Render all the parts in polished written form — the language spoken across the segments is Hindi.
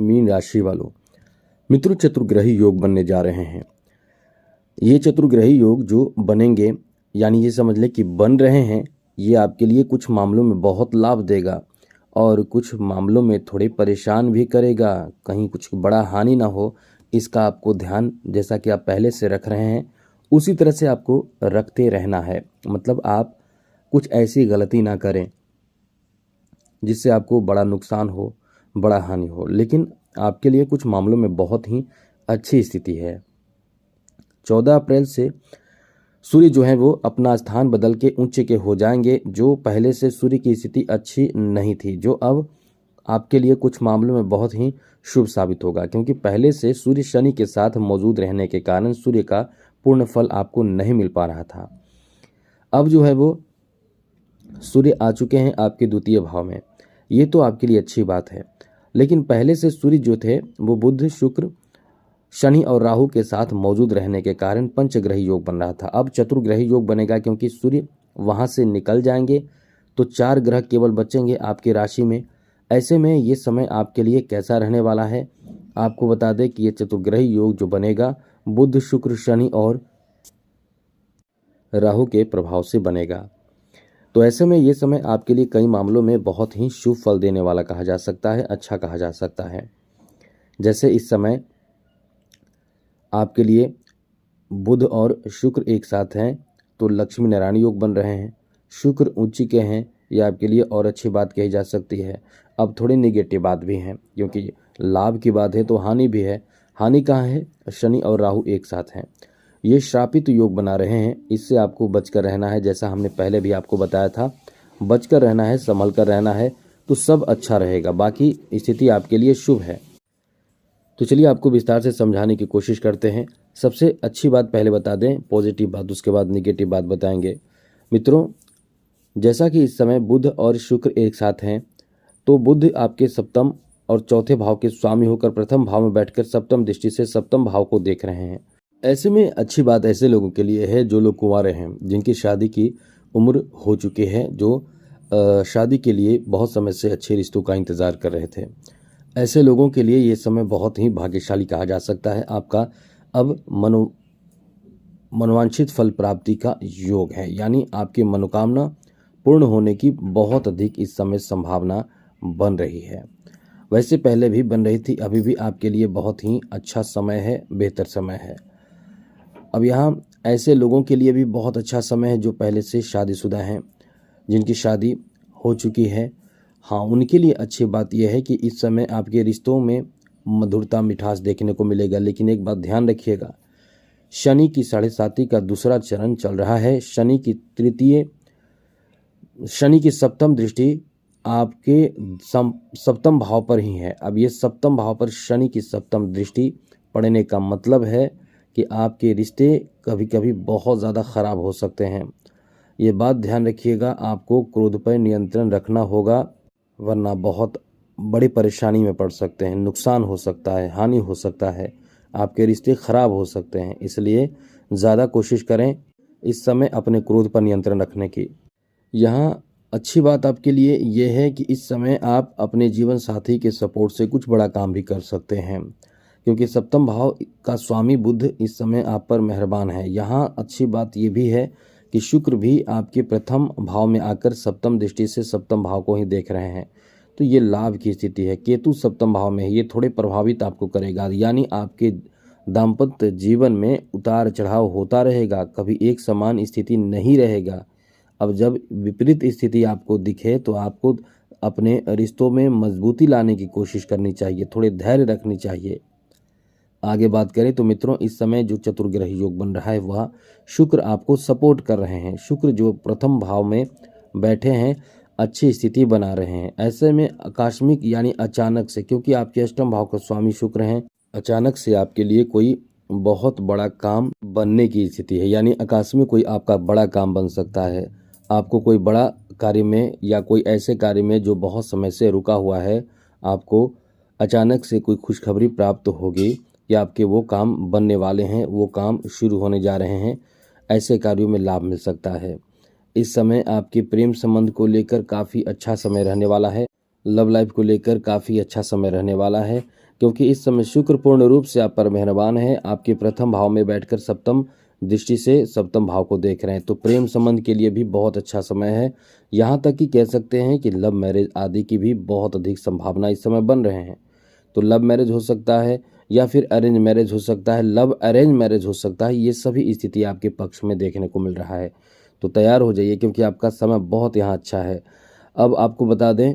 मीन राशि वालों, मित्रों चतुर्ग्रही योग बनने जा रहे हैं। ये चतुर्ग्रही योग जो बनेंगे, यानी ये समझ लें कि बन रहे हैं, ये आपके लिए कुछ मामलों में बहुत लाभ देगा और कुछ मामलों में थोड़े परेशान भी करेगा। कहीं कुछ बड़ा हानि ना हो, इसका आपको ध्यान, जैसा कि आप पहले से रख रहे हैं उसी तरह से आपको रखते रहना है। मतलब आप कुछ ऐसी गलती ना करें जिससे आपको बड़ा नुकसान हो, बड़ा हानि हो। लेकिन आपके लिए कुछ मामलों में बहुत ही अच्छी स्थिति है। 14 अप्रैल से सूर्य जो है वो अपना स्थान बदल के ऊंचे के हो जाएंगे। जो पहले से सूर्य की स्थिति अच्छी नहीं थी, जो अब आपके लिए कुछ मामलों में बहुत ही शुभ साबित होगा, क्योंकि पहले से सूर्य शनि के साथ मौजूद रहने के कारण सूर्य का पूर्ण फल आपको नहीं मिल पा रहा था। अब जो है वो सूर्य आ चुके हैं आपके द्वितीय भाव में। ये तो आपके लिए अच्छी बात है। लेकिन पहले से सूर्य जो थे वो बुध, शुक्र, शनि और राहु के साथ मौजूद रहने के कारण पंचग्रही योग बन रहा था। अब चतुर्ग्रही योग बनेगा, क्योंकि सूर्य वहां से निकल जाएंगे तो 4 ग्रह केवल बचेंगे आपकी राशि में। ऐसे में ये समय आपके लिए कैसा रहने वाला है, आपको बता दें कि ये चतुर्ग्रही योग जो बनेगा बुध, शुक्र, शनि और राहु के प्रभाव से बनेगा। तो ऐसे में ये समय आपके लिए कई मामलों में बहुत ही शुभ फल देने वाला कहा जा सकता है, अच्छा कहा जा सकता है। जैसे इस समय आपके लिए बुध और शुक्र एक साथ हैं तो लक्ष्मी नारायण योग बन रहे हैं। शुक्र ऊंची के हैं, ये आपके लिए और अच्छी बात कही जा सकती है। अब थोड़ी निगेटिव बात भी है, क्योंकि लाभ की बात है तो हानि भी है। हानि कहाँ है? शनि और राहु एक साथ हैं, ये श्रापित योग बना रहे हैं। इससे आपको बचकर रहना है, जैसा हमने पहले भी आपको बताया था, बचकर रहना है, संभल कर रहना है, तो सब अच्छा रहेगा। बाकी स्थिति आपके लिए शुभ है। तो चलिए आपको विस्तार से समझाने की कोशिश करते हैं। सबसे अच्छी बात पहले बता दें, पॉजिटिव बात, उसके बाद निगेटिव बात बताएंगे। मित्रों, जैसा कि इस समय बुध और शुक्र एक साथ हैं, तो बुध आपके सप्तम और चौथे भाव के स्वामी होकर प्रथम भाव में बैठकर सप्तम दृष्टि से सप्तम भाव को देख रहे हैं। ऐसे में अच्छी बात ऐसे लोगों के लिए है जो लोग कुंवारे हैं, जिनकी शादी की उम्र हो चुकी है, जो शादी के लिए बहुत समय से अच्छे रिश्तों का इंतजार कर रहे थे। ऐसे लोगों के लिए ये समय बहुत ही भाग्यशाली कहा जा सकता है। आपका अब मनोवांछित फल प्राप्ति का योग है, यानी आपकी मनोकामना पूर्ण होने की बहुत अधिक इस समय संभावना बन रही है। वैसे पहले भी बन रही थी, अभी भी आपके लिए बहुत ही अच्छा समय है, बेहतर समय है। अब यहाँ ऐसे लोगों के लिए भी बहुत अच्छा समय है जो पहले से शादीशुदा हैं, जिनकी शादी हो चुकी है। हाँ, उनके लिए अच्छी बात यह है कि इस समय आपके रिश्तों में मधुरता, मिठास देखने को मिलेगा। लेकिन एक बात ध्यान रखिएगा, शनि की 7.5 का दूसरा चरण चल रहा है। शनि की सप्तम दृष्टि आपके सप्तम भाव पर ही है। अब ये सप्तम भाव पर शनि की सप्तम दृष्टि पड़ने का मतलब है कि आपके रिश्ते कभी कभी बहुत ज़्यादा खराब हो सकते हैं। ये बात ध्यान रखिएगा, आपको क्रोध पर नियंत्रण रखना होगा, वरना बहुत बड़ी परेशानी में पड़ सकते हैं। नुकसान हो सकता है, हानि हो सकता है, आपके रिश्ते खराब हो सकते हैं। इसलिए ज़्यादा कोशिश करें इस समय अपने क्रोध पर नियंत्रण रखने की। यहाँ अच्छी बात आपके लिए ये है कि इस समय आप अपने जीवन साथी के सपोर्ट से कुछ बड़ा काम भी कर सकते हैं, क्योंकि सप्तम भाव का स्वामी बुध इस समय आप पर मेहरबान है। यहाँ अच्छी बात ये भी है कि शुक्र भी आपके प्रथम भाव में आकर सप्तम दृष्टि से सप्तम भाव को ही देख रहे हैं, तो ये लाभ की स्थिति है। केतु सप्तम भाव में है, ये थोड़े प्रभावित आपको करेगा, यानी आपके दाम्पत्य जीवन में उतार चढ़ाव होता रहेगा, कभी एक समान स्थिति नहीं रहेगा। अब जब विपरीत स्थिति आपको दिखे तो आपको अपने रिश्तों में मजबूती लाने की कोशिश करनी चाहिए, थोड़े धैर्य रखनी चाहिए। आगे बात करें तो मित्रों, इस समय जो चतुर्ग्रही योग बन रहा है वह शुक्र आपको सपोर्ट कर रहे हैं। शुक्र जो प्रथम भाव में बैठे हैं, अच्छी स्थिति बना रहे हैं। ऐसे में आकस्मिक यानी अचानक से, क्योंकि आपके अष्टम भाव का स्वामी शुक्र हैं, अचानक से आपके लिए कोई बहुत बड़ा काम बनने की स्थिति है, यानी आकस्मिक कोई आपका बड़ा काम बन सकता है। आपको कोई बड़ा कार्य में या कोई ऐसे कार्य में जो बहुत समय से रुका हुआ है, आपको अचानक से कोई खुशखबरी प्राप्त होगी या आपके वो काम बनने वाले हैं, वो काम शुरू होने जा रहे हैं। ऐसे कार्यों में लाभ मिल सकता है। इस समय आपके प्रेम संबंध को लेकर काफ़ी अच्छा समय रहने वाला है। लव लाइफ को लेकर काफ़ी अच्छा समय रहने वाला है, क्योंकि इस समय शुक्र पूर्ण रूप से आप पर मेहरबान है। आपके प्रथम भाव में बैठकर सप्तम दृष्टि से सप्तम भाव को देख रहे हैं, तो प्रेम संबंध के लिए भी बहुत अच्छा समय है। यहाँ तक कि कह सकते हैं कि लव मैरिज आदि की भी बहुत अधिक संभावना इस समय बन रहे हैं। तो लव मैरिज हो सकता है या फिर अरेंज मैरिज हो सकता है, लव अरेंज मैरिज हो सकता है। ये सभी स्थिति आपके पक्ष में देखने को मिल रहा है, तो तैयार हो जाइए, क्योंकि आपका समय बहुत यहाँ अच्छा है। अब आपको बता दें,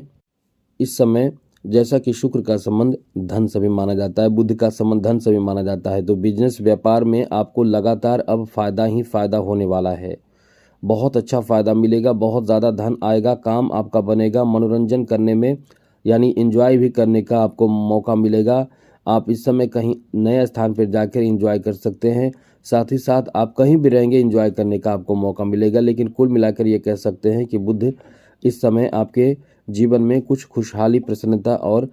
इस समय जैसा कि शुक्र का संबंध धन से भी माना जाता है, बुध का संबंध धन से भी माना जाता है, तो बिजनेस व्यापार में आपको लगातार अब फायदा ही फायदा होने वाला है। बहुत अच्छा फायदा मिलेगा, बहुत ज़्यादा धन आएगा, काम आपका बनेगा, मनोरंजन करने में यानी एंजॉय भी करने का आपको मौका मिलेगा। आप इस समय कहीं नए स्थान पर जाकर एंजॉय कर सकते हैं, साथ ही साथ आप कहीं भी रहेंगे एंजॉय करने का आपको मौका मिलेगा। लेकिन कुल मिलाकर ये कह सकते हैं कि बुध इस समय आपके जीवन में कुछ खुशहाली, प्रसन्नता और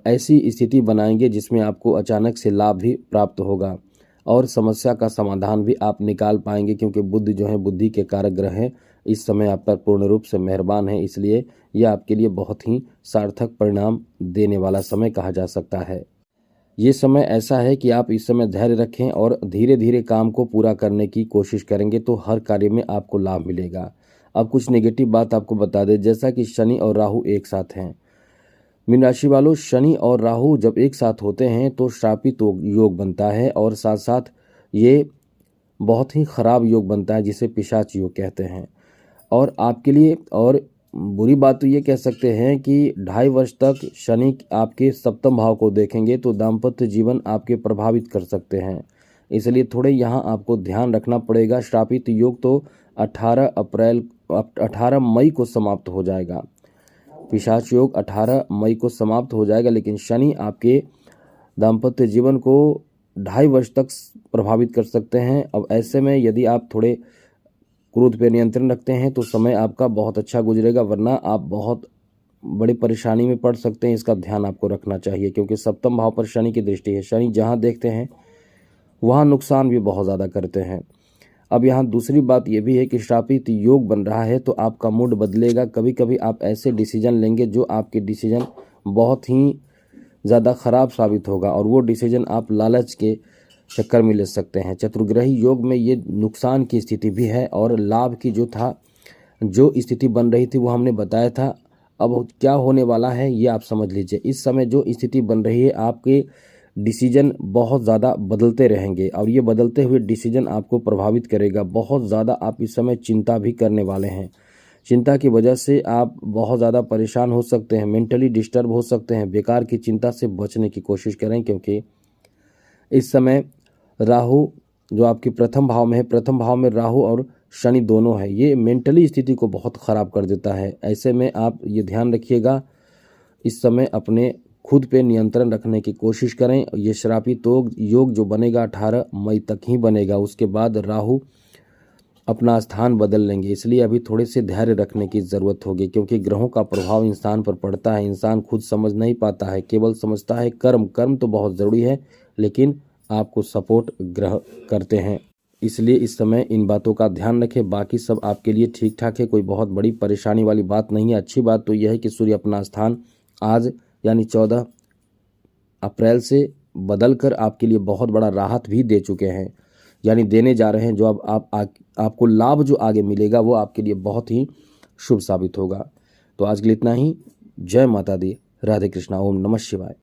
ऐसी स्थिति बनाएंगे जिसमें आपको अचानक से लाभ भी प्राप्त होगा और समस्या का समाधान भी आप निकाल पाएंगे, क्योंकि बुध जो है बुद्धि के कारक ग्रह हैं, इस समय आप पर पूर्ण रूप से मेहरबान है। इसलिए यह आपके लिए बहुत ही सार्थक परिणाम देने वाला समय कहा जा सकता है। ये समय ऐसा है कि आप इस समय धैर्य रखें और धीरे धीरे काम को पूरा करने की कोशिश करेंगे तो हर कार्य में आपको लाभ मिलेगा। अब कुछ नेगेटिव बात आपको बता दें, जैसा कि शनि और राहु एक साथ हैं। मीन राशि वालों, शनि और राहु जब एक साथ होते हैं तो श्रापित योग बनता है और साथ साथ ये बहुत ही खराब योग बनता है, जिसे पिशाच योग कहते हैं। और आपके लिए और बुरी बात तो ये कह सकते हैं कि 2.5 वर्ष तक शनि आपके सप्तम भाव को देखेंगे तो दाम्पत्य जीवन आपके प्रभावित कर सकते हैं, इसलिए थोड़े यहाँ आपको ध्यान रखना पड़ेगा। श्रापित योग तो 18 मई को समाप्त हो जाएगा, पिशाच योग 18 मई को समाप्त हो जाएगा, लेकिन शनि आपके दाम्पत्य जीवन को 2.5 वर्ष तक प्रभावित कर सकते हैं। अब ऐसे में यदि आप थोड़े क्रोध पर नियंत्रण रखते हैं तो समय आपका बहुत अच्छा गुजरेगा, वरना आप बहुत बड़ी परेशानी में पड़ सकते हैं। इसका ध्यान आपको रखना चाहिए, क्योंकि सप्तम भाव पर शनि की दृष्टि है। शनि जहाँ देखते हैं वहाँ नुकसान भी बहुत ज़्यादा करते हैं। अब यहाँ दूसरी बात यह भी है कि श्रापित योग बन रहा है तो आपका मूड बदलेगा। कभी कभी आप ऐसे डिसीजन लेंगे जो आपके डिसीजन बहुत ही ज़्यादा ख़राब साबित होगा और वो डिसीजन आप लालच के चक्कर में ले सकते हैं। चतुर्ग्रही योग में ये नुकसान की स्थिति भी है और लाभ की जो स्थिति बन रही थी वो हमने बताया था। अब क्या होने वाला है ये आप समझ लीजिए। इस समय जो स्थिति बन रही है, आपके डिसीजन बहुत ज़्यादा बदलते रहेंगे और ये बदलते हुए डिसीजन आपको प्रभावित करेगा। बहुत ज़्यादा आप इस समय चिंता भी करने वाले हैं। चिंता की वजह से आप बहुत ज़्यादा परेशान हो सकते हैं, मेंटली डिस्टर्ब हो सकते हैं। बेकार की चिंता से बचने की कोशिश करें, क्योंकि इस समय राहु जो आपके प्रथम भाव में है, प्रथम भाव में राहु और शनि दोनों है, ये मेंटली स्थिति को बहुत ख़राब कर देता है। ऐसे में आप ये ध्यान रखिएगा, इस समय अपने खुद पे नियंत्रण रखने की कोशिश करें। ये श्रापित योग जो बनेगा 18 मई तक ही बनेगा, उसके बाद राहु अपना स्थान बदल लेंगे, इसलिए अभी थोड़े से धैर्य रखने की ज़रूरत होगी, क्योंकि ग्रहों का प्रभाव इंसान पर पड़ता है। इंसान खुद समझ नहीं पाता है, केवल समझता है कर्म तो बहुत ज़रूरी है, लेकिन आपको सपोर्ट ग्रह करते हैं। इसलिए इस समय इन बातों का ध्यान रखें। बाकी सब आपके लिए ठीक ठाक है, कोई बहुत बड़ी परेशानी वाली बात नहीं है। अच्छी बात तो यह है कि सूर्य अपना स्थान आज यानी 14 अप्रैल से बदलकर आपके लिए बहुत बड़ा राहत भी दे चुके हैं, यानी देने जा रहे हैं। जो अब आपको लाभ जो आगे मिलेगा वो आपके लिए बहुत ही शुभ साबित होगा। तो आज के लिए इतना ही। जय माता दी, राधे कृष्णा, ओम नमः शिवाय।